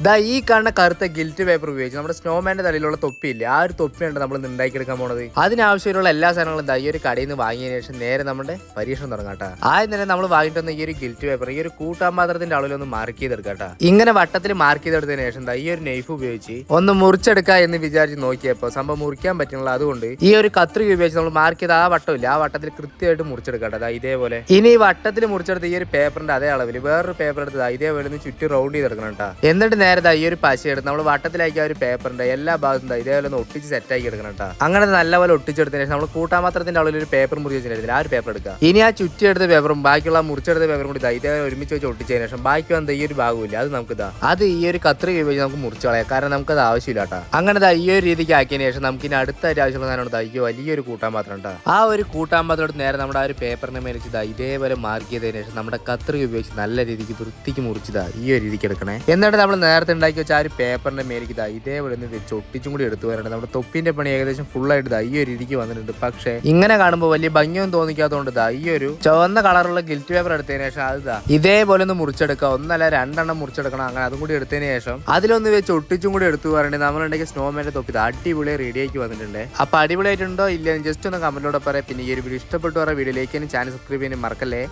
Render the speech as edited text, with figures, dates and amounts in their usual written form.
ദാ ഈ കാണുന്ന കറുത്ത ഗിൽറ്റ് പേപ്പർ ഉപയോഗിച്ച് നമ്മുടെ സ്നോമാന്റെ തലയിലുള്ള തൊപ്പിയില്ലേ, ആ ഒരു തൊപ്പിയാണ് നമ്മൾ ഉണ്ടാക്കിയെടുക്കാൻ പോണത്. അതിനാവശ്യമുള്ള എല്ലാ സാധനങ്ങളും ദാ ഈ ഒരു കടയിൽ നിന്ന് വാങ്ങിയതിനു ശേഷം നേരെ നമ്മുടെ പരീക്ഷണം തുടങ്ങാട്ടാ. ആദ്യം തന്നെ നമ്മൾ വാങ്ങിയിട്ട് വന്ന ഈ ഒരു ഗിൽറ്റ് പേപ്പർ ഈ ഒരു കൂട്ടാമ്പാത്രത്തിന്റെ അളവിലൊന്ന് മാർക്ക് ചെയ്തെടുക്കാട്ടാ. ഇങ്ങനെ വട്ടത്തിൽ മാർക്ക് ചെയ്തെടുത്തതിന് ശേഷം ദാ ഈ ഒരു നൈഫ് ഉപയോഗിച്ച് ഒന്ന് മുറിച്ചെടുക്കുക എന്ന് വിചാരിച്ച് നോക്കിയപ്പോൾ സംഭവം മുറിക്കാൻ പറ്റുന്നില്ല. അതുകൊണ്ട് ഈ ഒരു കത്രിക ഉപയോഗിച്ച് നമ്മൾ മാർക്ക് ചെയ്ത ആ വട്ടമില്ല, ആ വട്ടത്തിൽ കൃത്യമായിട്ട് മുറിച്ചെടുക്കാട്ടെ. ദാ ഇതേപോലെ. ഇനി ഈ വട്ടത്തിൽ മുറിച്ചെടുത്ത് ഈ ഒരു പേപ്പറിന്റെ അതേ അളവിൽ വേറൊരു പേപ്പർ എടുത്ത് ഇതേപോലെ ഒന്ന് ചുറ്റി റൗണ്ട് ചെയ്തെടുക്കണം കേട്ടോ. എന്നിട്ട് നേരെ ഈ ഒരു പശ എടുത്ത് നമ്മൾ വട്ടത്തിലാക്കിയ ഒരു പേപ്പറിന്റെ എല്ലാ ഭാഗത്തും ഇതേപോലെ ഒന്ന് ഒട്ടിച്ച് സെറ്റ് ആക്കി എടുക്കണം കേട്ടോ. അങ്ങനെ നല്ലപോലെ ഒട്ടിച്ചെടുത്തതിന് ശേഷം നമ്മൾ കൂട്ടാമാത്രത്തിന്റെ അളവിൽ ഒരു പേപ്പർ മുറിച്ച് വെച്ചിട്ടുണ്ടായിരുന്നു, ആ ഒരു പേപ്പർ എടുക്കുക. ഇനി ആ ചുറ്റിയെടുത്ത പേപ്പറും ബാക്കിയുള്ള മുറിച്ചെടുത്ത പേപ്പറും കൂടി ഇതേപോലെ ഒരുമിച്ച് വെച്ച് ഒട്ടിച്ചതിന് ശേഷം ബാക്കി വന്ന ഈ ഒരു ഭാഗമില്ല, അത് നമുക്ക് അത് ഈ ഒരു കത്രിക ഉപയോഗിച്ച് നമുക്ക് മുറിച്ച് കളയാം. കാരണം നമുക്ക് അത് ആവശ്യമില്ല കേട്ടോ. അങ്ങനെ ഈ ഒരു രീതിക്ക് ആക്കിയതിന് ശേഷം നമുക്ക് ഇനി അടുത്തായിട്ട് ആവശ്യമുള്ള സാധനം ഈ വലിയൊരു കൂട്ടാമ്പാത്രം ഉണ്ടാ. ആ ഒരു കൂട്ടാമ്പാത്രം എടുത്ത് നേരെ നമ്മുടെ ആ ഒരു പേപ്പറിനെ മേലിച്ച് ഇതേപോലെ മാർക്ക് ചെയ്തതിന് ശേഷം നമ്മുടെ കത്രിക ഉപയോഗിച്ച് നല്ല രീതിക്ക് വൃത്തിക്ക് മുറിച്ചതാ ഈ ഒരു രീതിക്ക് എടുക്കണേ. എന്നിട്ട് നമ്മൾ നേരത്തെ ഉണ്ടാക്കി വെച്ച ആ ഒരു പേപ്പറിന്റെ മേലേക്ക് ഇതേപോലെ ഒന്ന് വെച്ച് ഒട്ടിച്ചും കൂടി എടുത്തു വരണം. നമ്മുടെ തൊപ്പിന്റെ പണി ഏകദേശം ഫുൾ ആയിട്ട് ഈ ഒരു രീതിക്ക് വന്നിട്ടുണ്ട്. പക്ഷേ ഇങ്ങനെ കാണുമ്പോൾ വലിയ ഭംഗിയൊന്നും തോന്നിക്കാത്തതുകൊണ്ട് ഈ ഒരു ചുവന്ന കളറുള്ള ഗിൽറ്റ് പേപ്പർ എടുത്തതിന് ശേഷം അത് ഇതേപോലെ ഒന്ന് മുറിച്ചെടുക്കുക. ഒന്നല്ല രണ്ടെണ്ണം മുറിച്ചെടുക്കണം. അങ്ങനെ അതും കൂടി എടുത്തതിന് ശേഷം അതിലൊന്ന് വെച്ച് ഒട്ടിച്ചും കൂടി എടുത്തു പറയണ്ടേ. നമ്മളുണ്ടെങ്കിൽ സ്നോമാന്റെ തൊപ്പി അടിപൊളി റെഡിയാക്കി വന്നിട്ടുണ്ട്. അപ്പൊ അടിപൊളിയായിട്ടുണ്ടോ ഇല്ല ജസ്റ്റ് ഒന്ന് കമന്റിലൂടെ പറയാം. പിന്നെ ഈ ഒരു വീഡിയോ ഇഷ്ടപ്പെട്ടു പറഞ്ഞ വീഡിയോയിലേക്ക് ചാനൽ സബ്സ്ക്രൈബ് ചെയ്യാൻ മറക്കല്ലേ.